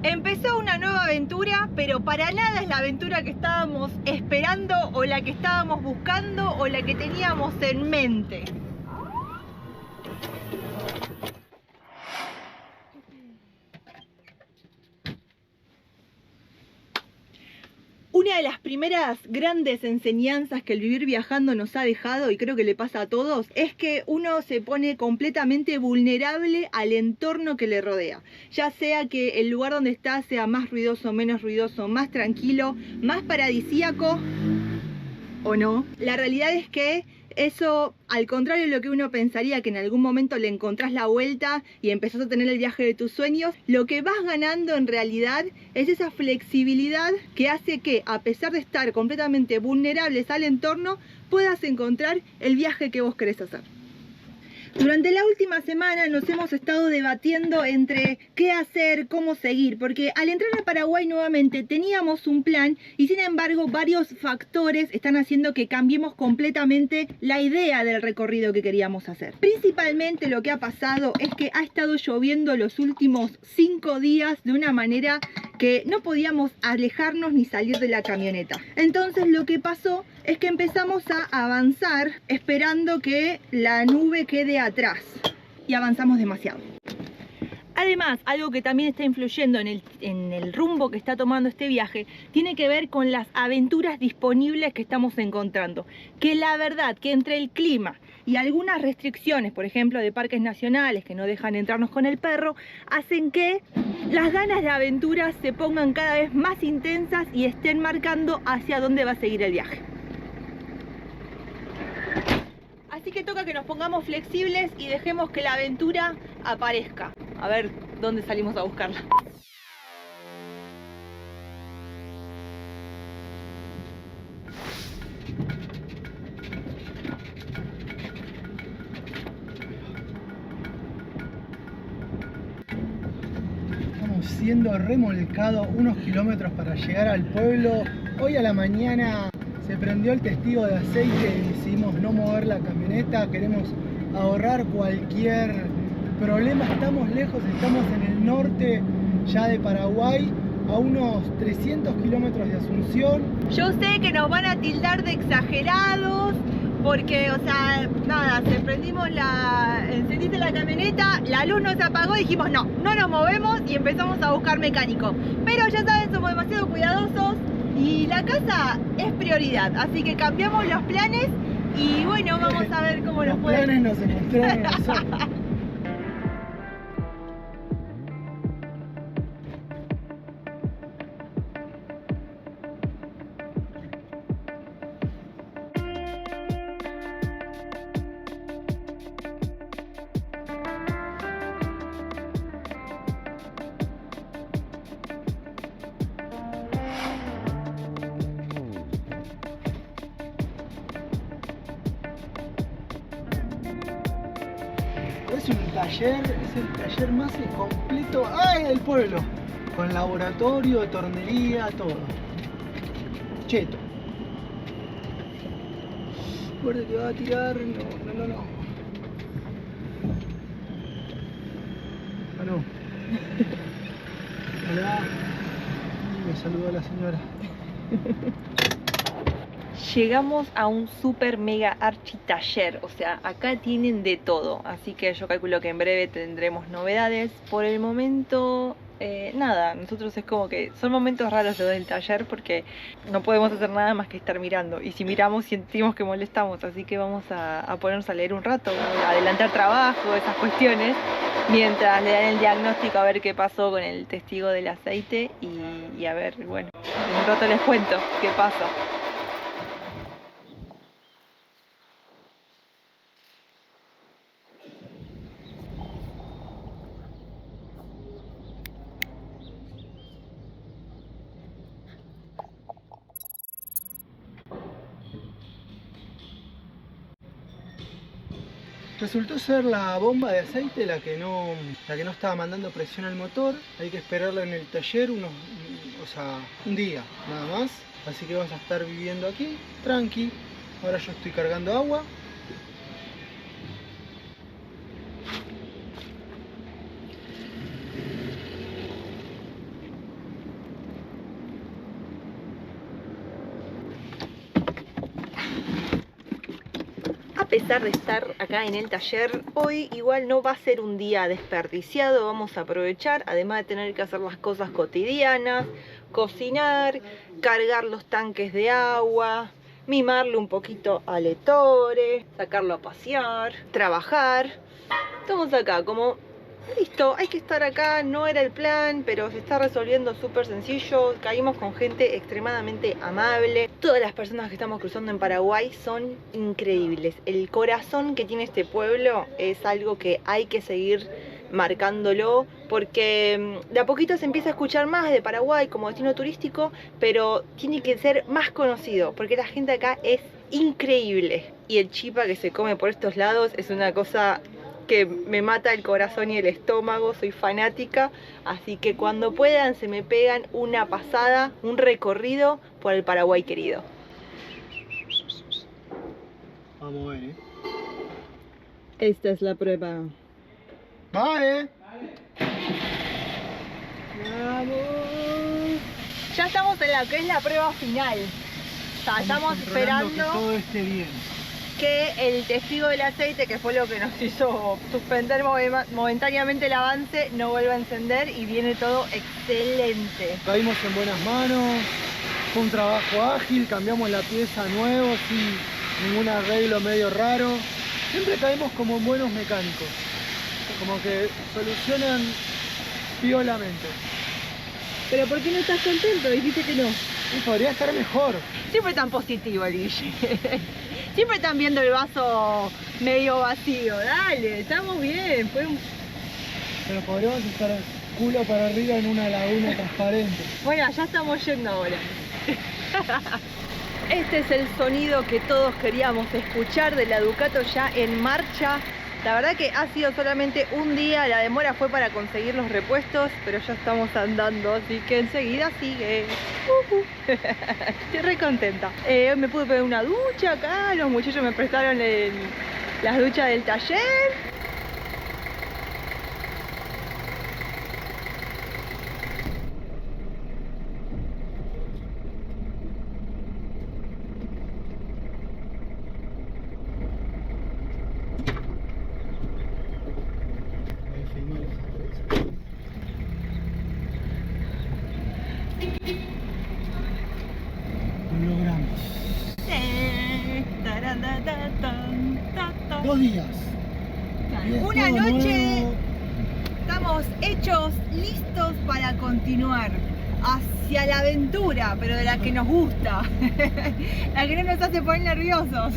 Empezó una nueva aventura, pero para nada es la aventura que estábamos esperando o la que estábamos buscando o la que teníamos en mente. Una de las primeras grandes enseñanzas que el vivir viajando nos ha dejado, y creo que le pasa a todos, es que uno se pone completamente vulnerable al entorno que le rodea. Ya sea que el lugar donde está sea más ruidoso, menos ruidoso, más tranquilo, más paradisíaco o no. La realidad es que eso, al contrario de lo que uno pensaría, que en algún momento le encontrás la vuelta y empezás a tener el viaje de tus sueños, lo que vas ganando en realidad es esa flexibilidad que hace que, a pesar de estar completamente vulnerables al entorno, puedas encontrar el viaje que vos querés hacer. Durante la última semana nos hemos estado debatiendo entre qué hacer, cómo seguir, porque al entrar a Paraguay nuevamente teníamos un plan y sin embargo varios factores están haciendo que cambiemos completamente la idea del recorrido que queríamos hacer. Principalmente lo que ha pasado es que ha estado lloviendo los últimos 5 días de una manera que no podíamos alejarnos ni salir de la camioneta. Entonces lo que pasó es que empezamos a avanzar esperando que la nube quede atrás y avanzamos demasiado. Además, algo que también está influyendo en el rumbo que está tomando este viaje tiene que ver con las aventuras disponibles que estamos encontrando. Que la verdad que entre el clima y algunas restricciones, por ejemplo de parques nacionales que no dejan entrarnos con el perro, hacen que las ganas de aventuras se pongan cada vez más intensas y estén marcando hacia dónde va a seguir el viaje. Así que toca que nos pongamos flexibles y dejemos que la aventura aparezca. A ver dónde salimos a buscarla. Estamos siendo remolcados unos kilómetros para llegar al pueblo. Hoy a la mañana se prendió el testigo de aceite y decidimos no mover la camioneta. Queremos ahorrar cualquier problema. Estamos lejos, estamos en el norte ya de Paraguay, a unos 300 kilómetros de Asunción. Yo sé que nos van a tildar de exagerados porque, o sea, nada, encendiste la camioneta, la luz no se apagó y dijimos no nos movemos y empezamos a buscar mecánico. Pero ya saben, somos demasiado cuidadosos y la casa es prioridad, así que cambiamos los planes y bueno, vamos a ver cómo nos puede. Los planes nos encontraron nosotros. Es el taller más completo del pueblo, con laboratorio, tornería, todo. Cheto. Recuerde que va a tirar, no. Ah, no. Hola. Me saludó la señora. Llegamos a un super mega archi taller, o sea, acá tienen de todo, así que yo calculo que en breve tendremos novedades. Por el momento, nada, nosotros es como que son momentos raros los del taller porque no podemos hacer nada más que estar mirando, y si miramos sentimos que molestamos, así que vamos a ponernos a leer un rato, a adelantar trabajo, esas cuestiones, mientras le dan el diagnóstico a ver qué pasó con el testigo del aceite y a ver, bueno, en un rato les cuento qué pasa. Resultó ser la bomba de aceite la que no estaba mandando presión al motor. Hay que esperarla en el taller un día nada más. Así que vamos a estar viviendo aquí, tranqui. Ahora yo estoy cargando agua. pesar de estar acá en el taller, hoy igual no va a ser un día desperdiciado. Vamos a aprovechar, además de tener que hacer las cosas cotidianas, cocinar, cargar los tanques de agua, mimarle un poquito al Ettore, sacarlo a pasear, trabajar. Estamos acá como listo, hay que estar acá, no era el plan, pero se está resolviendo súper sencillo. Caímos con gente extremadamente amable. Todas las personas que estamos cruzando en Paraguay son increíbles. El corazón que tiene este pueblo es algo que hay que seguir marcándolo, porque de a poquito se empieza a escuchar más de Paraguay como destino turístico, pero tiene que ser más conocido, porque la gente acá es increíble. Y el chipa que se come por estos lados es una cosa que me mata el corazón y el estómago, soy fanática, así que cuando puedan se me pegan una pasada, un recorrido por el Paraguay querido. Vamos a ver, Esta es la prueba. ¡Va, ¡Vamos! Ya estamos en la que es la prueba final. O sea, estamos esperando que todo esté bien. Que el testigo del aceite, que fue lo que nos hizo suspender momentáneamente el avance, no vuelva a encender y viene todo excelente. Caímos en buenas manos, fue un trabajo ágil, cambiamos la pieza nuevo, sin ningún arreglo medio raro. Siempre caemos como buenos mecánicos, como que solucionan piolamente. ¿Pero por qué no estás contento? Dijiste que no. Y podría estar mejor. Siempre tan positivo el Guille. Siempre están viendo el vaso medio vacío. Dale, estamos bien. Pero podríamos estar culo para arriba en una laguna transparente. Bueno, ya estamos yendo ahora. Este es el sonido que todos queríamos escuchar de la Ducato ya en marcha. La verdad que ha sido solamente un día, la demora fue para conseguir los repuestos, pero ya estamos andando, así que enseguida sigue. Estoy re contenta. Hoy me pude pegar una ducha acá, los muchachos me prestaron las duchas del taller. Lo logramos. 2 días. Una noche estamos hechos, listos para continuar hacia la aventura, pero de la que nos gusta, la que no nos hace poner nerviosos.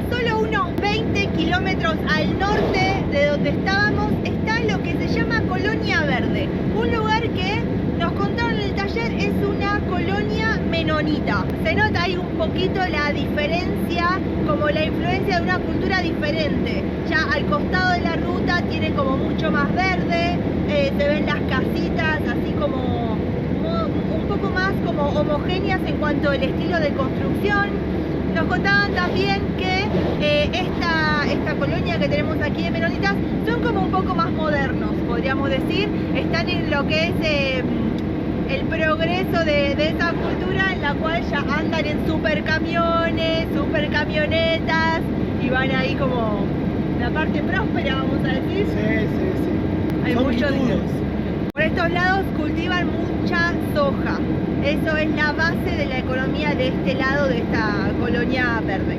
Solo unos 20 kilómetros al norte de donde estábamos está lo que se llama Colonia Verde, un lugar que nos contaron en el taller es una colonia menonita. Se nota ahí un poquito la diferencia, como la influencia de una cultura diferente. Ya al costado de la ruta tiene como mucho más verde, se ven las casitas así como un poco más como homogéneas en cuanto al estilo de construcción. Nos contaban también que esta colonia que tenemos aquí de menonitas son como un poco más modernos, podríamos decir. Están en lo que es el progreso de esa cultura en la cual ya andan en supercamiones, supercamionetas y van ahí como la parte próspera, vamos a decir. Sí. Hay Son mucho pitudos. dinero. Por estos lados cultivan mucha soja. Eso es la base de la economía de este lado, de esta colonia verde.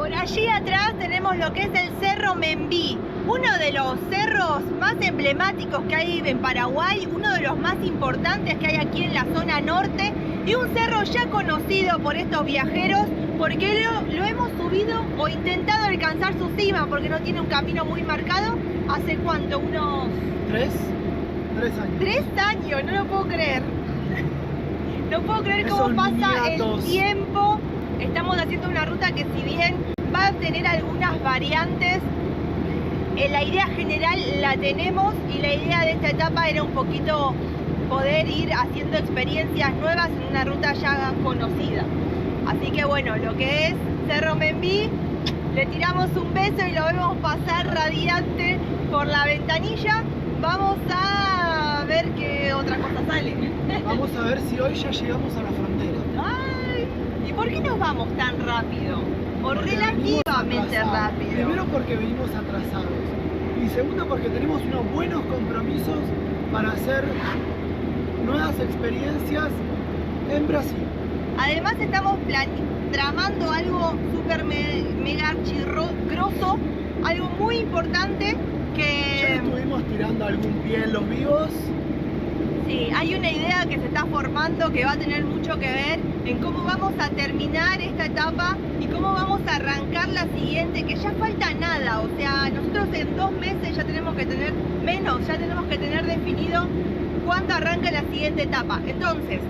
Por allí atrás tenemos lo que es el Cerro Membí, uno de los cerros más emblemáticos que hay en Paraguay, uno de los más importantes que hay aquí en la zona norte y un cerro ya conocido por estos viajeros porque lo hemos subido o intentado alcanzar su cima porque no tiene un camino muy marcado. ¿Hace cuánto? Unos... ¿Tres años? 3 años, no lo puedo creer. No puedo creer cómo pasa el tiempo. Estamos haciendo una ruta que si bien va a tener algunas variantes, la idea general la tenemos y la idea de esta etapa era un poquito poder ir haciendo experiencias nuevas en una ruta ya conocida. Así que bueno, lo que es Cerro Membí, le tiramos un beso y lo vemos pasar radiante por la ventanilla. Vamos a ver qué otra cosa sale. Vamos a ver si hoy ya llegamos a la frontera. Ay, ¿y por qué nos vamos tan rápido? O Porque relativamente rápido. Primero porque venimos atrasados. Y segundo porque tenemos unos buenos compromisos para hacer nuevas experiencias en Brasil. Además estamos tramando algo súper mega archigroso, algo muy importante que... Ya estuvimos tirando algún pie en los vivos. Sí, hay una idea que se está formando que va a tener mucho que ver en cómo vamos a terminar esta etapa y cómo vamos a arrancar la siguiente, que ya falta nada, o sea, nosotros en 2 meses ya tenemos que tener ya tenemos que tener definido cuándo arranca la siguiente etapa. Entonces,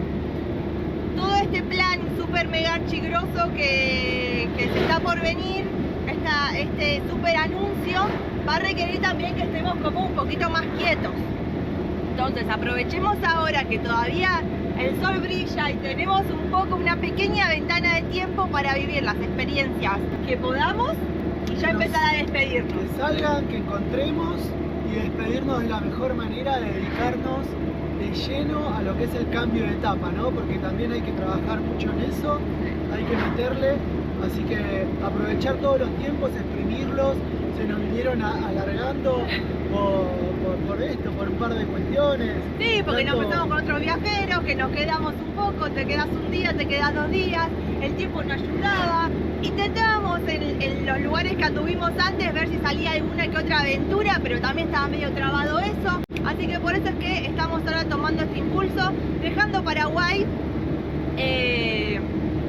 todo este plan súper mega archigroso que se está por venir, este súper anuncio, va a requerir también que estemos como un poquito más quietos. Entonces aprovechemos ahora que todavía el sol brilla y tenemos un poco una pequeña ventana de tiempo para vivir las experiencias que podamos y ya empezar a despedirnos. Que salgan, que encontremos y despedirnos de la mejor manera, de dedicarnos de lleno a lo que es el cambio de etapa, ¿no? Porque también hay que trabajar mucho en eso, hay que meterle, así que aprovechar todos los tiempos, exprimirlos. Se nos vinieron alargando por un par de cuestiones. Sí, porque nos cruzamos con otros viajeros, que nos quedamos un poco, te quedas un día, te quedas 2 días, el tiempo no ayudaba. Intentábamos en los lugares que anduvimos antes ver si salía alguna que otra aventura, pero también estaba medio trabado eso. Así que por eso es que estamos ahora tomando este impulso, dejando Paraguay.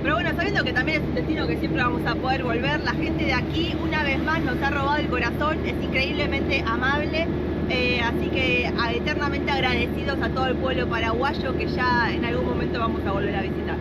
Pero bueno, sabiendo que también es un destino que siempre vamos a poder volver, la gente de aquí una vez más nos ha robado el corazón, es increíblemente amable, así que eternamente agradecidos a todo el pueblo paraguayo que ya en algún momento vamos a volver a visitar.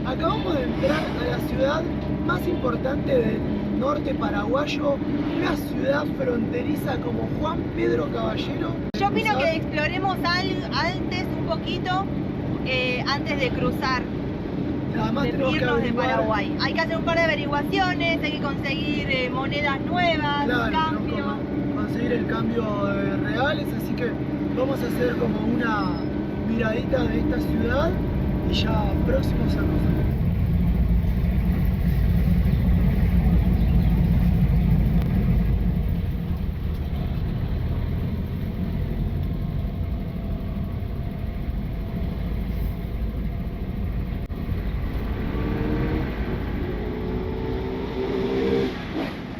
Acabamos de entrar a la ciudad más importante del norte paraguayo, una ciudad fronteriza como Juan Pedro Caballero. Yo opino que exploremos antes un poquito, antes de cruzar, Además de tenemos que irnos de averiguar, Paraguay. Hay que hacer un par de averiguaciones, hay que conseguir monedas nuevas, claro, cambio. conseguir el cambio de reales, así que vamos a hacer como una miradita de esta ciudad y ya próximos a nosotros.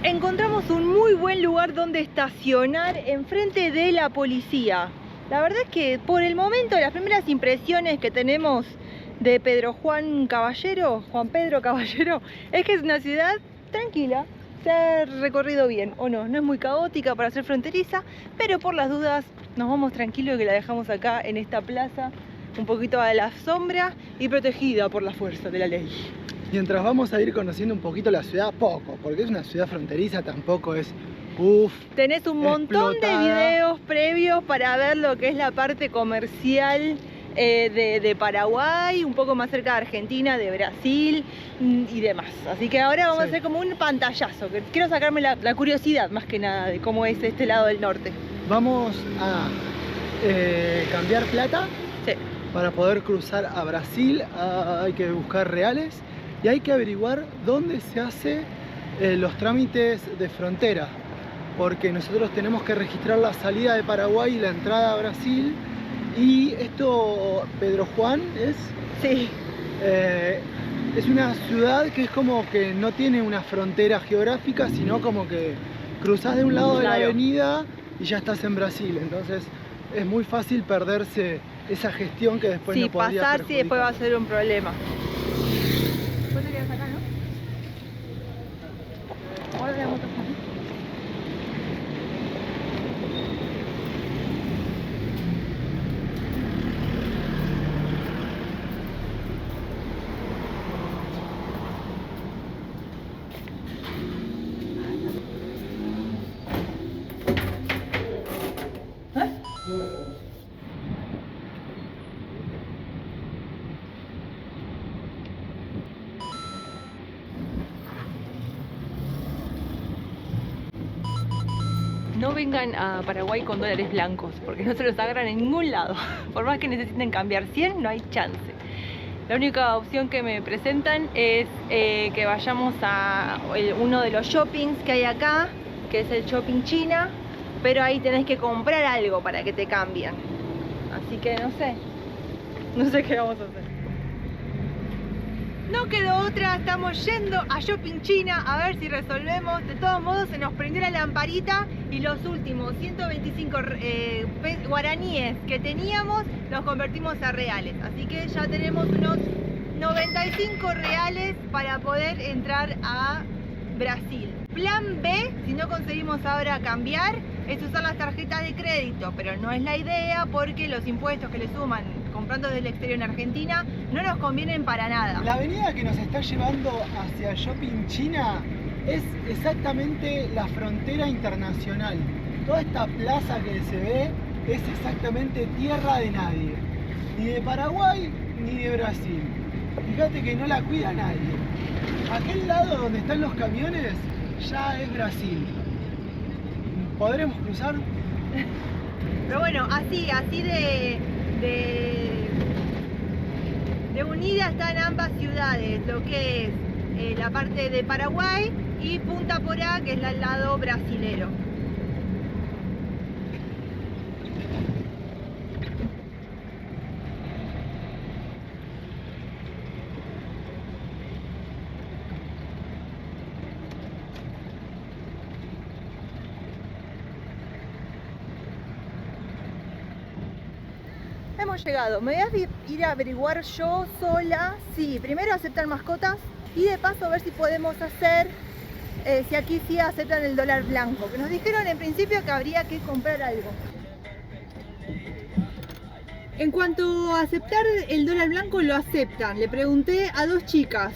Encontramos un muy buen lugar donde estacionar enfrente de la policía. La verdad es que por el momento las primeras impresiones que tenemos de Juan Pedro Caballero, es que es una ciudad tranquila, se ha recorrido bien, o no es muy caótica para ser fronteriza, pero por las dudas nos vamos tranquilos que la dejamos acá en esta plaza, un poquito a la sombra y protegida por la fuerza de la ley. Mientras vamos a ir conociendo un poquito la ciudad, poco, porque es una ciudad fronteriza, tampoco es tenés un montón de videos previos para ver lo que es la parte comercial de Paraguay, un poco más cerca de Argentina, de Brasil y demás. Así que ahora vamos a hacer como un pantallazo, que quiero sacarme la curiosidad más que nada de cómo es este lado del norte. Vamos a cambiar plata. Sí. Para poder cruzar a Brasil hay que buscar reales y hay que averiguar dónde se hace los trámites de frontera, porque nosotros tenemos que registrar la salida de Paraguay y la entrada a Brasil. Y esto, Pedro Juan, es... Sí. Es una ciudad que es como que no tiene una frontera geográfica, sino como que cruzás de un lado de la avenida y ya estás en Brasil. Entonces es muy fácil perderse esa gestión que después no podría pasar si después va a ser un problema. ¿Vos te quedas acá, no? Ahora le vamos a pasar. No vengan a Paraguay con dólares blancos, porque no se los agarran en ningún lado. Por más que necesiten cambiar 100, no hay chance. La única opción que me presentan es que vayamos a uno de los shoppings que hay acá, que es el Shopping China, pero ahí tenés que comprar algo para que te cambien. Así que no sé qué vamos a hacer. No quedó otra, estamos yendo a Shopping China a ver si resolvemos. De todos modos se nos prendió la lamparita y los últimos 125 guaraníes que teníamos los convertimos a reales. Así que ya tenemos unos 95 reales para poder entrar a Brasil. Plan B, si no conseguimos ahora cambiar, es usar las tarjetas de crédito, pero no es la idea porque los impuestos que le suman comprando desde el exterior en Argentina no nos convienen para nada. La avenida que nos está llevando hacia Shopping China es exactamente la frontera internacional. Toda esta plaza que se ve es exactamente tierra de nadie, ni de Paraguay ni de Brasil. Fíjate que no la cuida nadie. Aquel lado donde están los camiones ya es Brasil. ¿Podremos cruzar? Pero bueno, así de unida están ambas ciudades, lo que es la parte de Paraguay y Punta Porá, que es el lado brasilero. Hemos llegado. Me voy a ir a averiguar yo sola. Sí, primero aceptan mascotas y de paso a ver si podemos hacer, si aquí sí aceptan el dólar blanco. Que nos dijeron en principio que habría que comprar algo. En cuanto a aceptar el dólar blanco, lo aceptan. Le pregunté a dos chicas.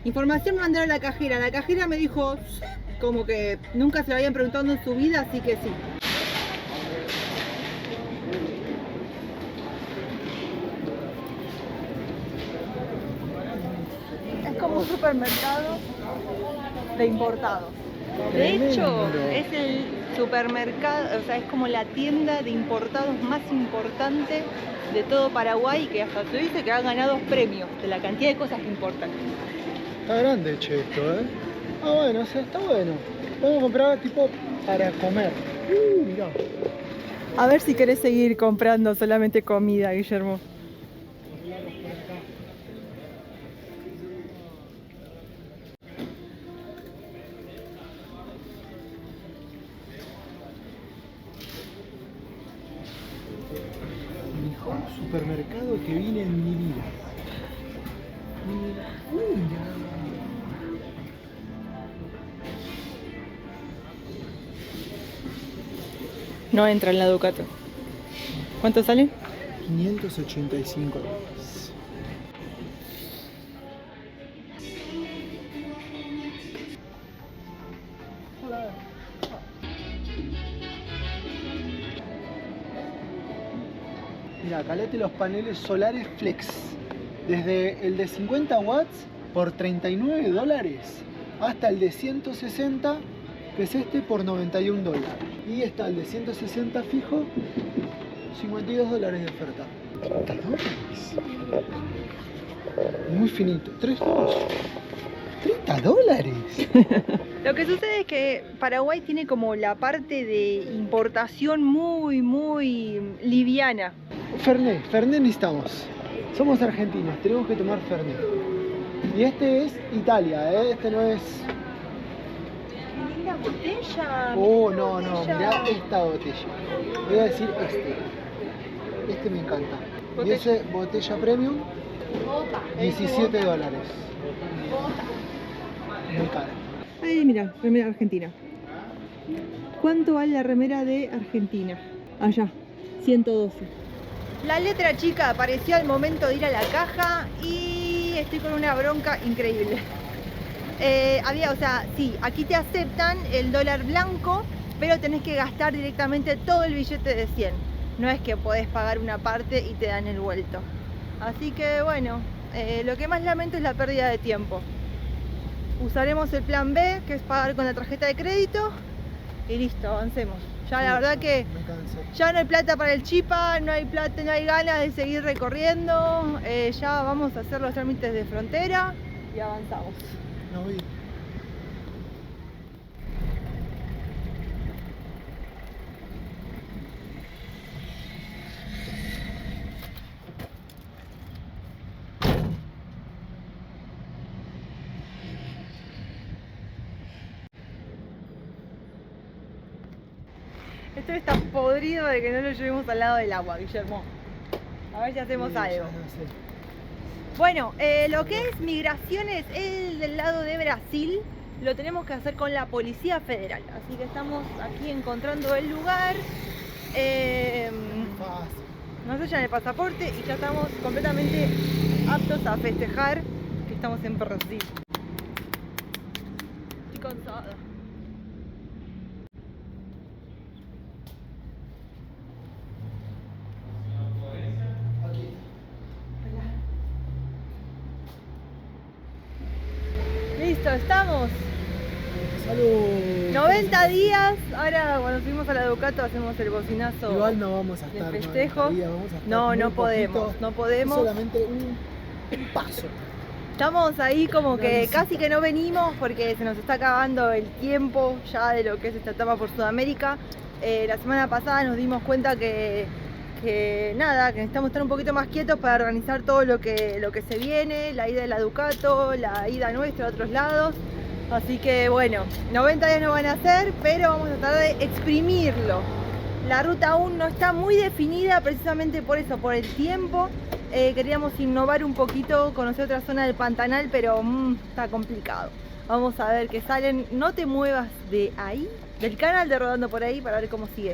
Información me mandaron a la cajera. La cajera me dijo, sí, como que nunca se lo habían preguntado en su vida, así que sí. Como un supermercado de importados. De hecho, es el supermercado, o sea, es como la tienda de importados más importante de todo Paraguay, que hasta se dice que ha ganado premios de la cantidad de cosas que importan. Está grande, che, esto, ¿eh? Ah, bueno, o sea, está bueno. Podemos comprar tipo para comer. Mirá. A ver si querés seguir comprando solamente comida, Guillermo. Supermercado que vine en mi vida. Mira. No entra en la Ducato. ¿Cuánto sale? 585 dólares. Mira acá. Calate los paneles solares Flex. Desde el de 50 watts por $39 hasta el de 160, que es este, por $91. Y está el de 160 fijo, $52 de oferta. $30. Muy finito. $30. Lo que sucede es que Paraguay tiene como la parte de importación muy liviana. Fernet necesitamos. Somos argentinos, tenemos que tomar Fernet. Y este es Italia, este no es... ¡Qué linda botella! Oh, no, mirá esta botella. Voy a decir este. Este me encanta. Y ese, botella premium, $17. Muy cara. Ahí mira, remera argentina. ¿Cuánto vale la remera de Argentina? Allá, 112. La letra chica apareció al momento de ir a la caja y estoy con una bronca increíble. Sí, aquí te aceptan el dólar blanco, pero tenés que gastar directamente todo el billete de 100. No es que podés pagar una parte y te dan el vuelto. Así que bueno, lo que más lamento es la pérdida de tiempo. Usaremos el plan B, que es pagar con la tarjeta de crédito, y listo, avancemos. Ya la verdad que ya no hay plata para el chipa, no hay plata, no hay ganas de seguir recorriendo. Ya vamos a hacer los trámites de frontera y avanzamos. No vi. Esto está podrido de que no lo llevemos al lado del agua, Guillermo. A ver si hacemos algo. Bueno, lo que es migraciones, el del lado de Brasil, lo tenemos que hacer con la Policía Federal. Así que estamos aquí encontrando el lugar. Nos sellan el pasaporte y ya estamos completamente aptos a festejar que estamos en Brasil. Estoy cansada. Listo, estamos. ¡Salud! 90 días. Ahora cuando subimos a la Ducato hacemos el bocinazo. Igual no vamos a estar de festejo. 90 días, vamos a estar No muy podemos, poquito, no podemos. Solamente un paso. Estamos ahí como que casi que no venimos porque se nos está acabando el tiempo ya de lo que es esta etapa por Sudamérica. La semana pasada nos dimos cuenta que necesitamos estar un poquito más quietos para organizar todo lo que se viene, la ida de la Ducato, la ida nuestra a otros lados. Así que bueno, 90 días no van a ser, pero vamos a tratar de exprimirlo. La ruta aún no está muy definida precisamente por eso, por el tiempo. Queríamos innovar un poquito, conocer otra zona del Pantanal, pero está complicado. Vamos a ver qué salen. No te muevas de ahí, del canal de Rodando por Ahí, para ver cómo sigue.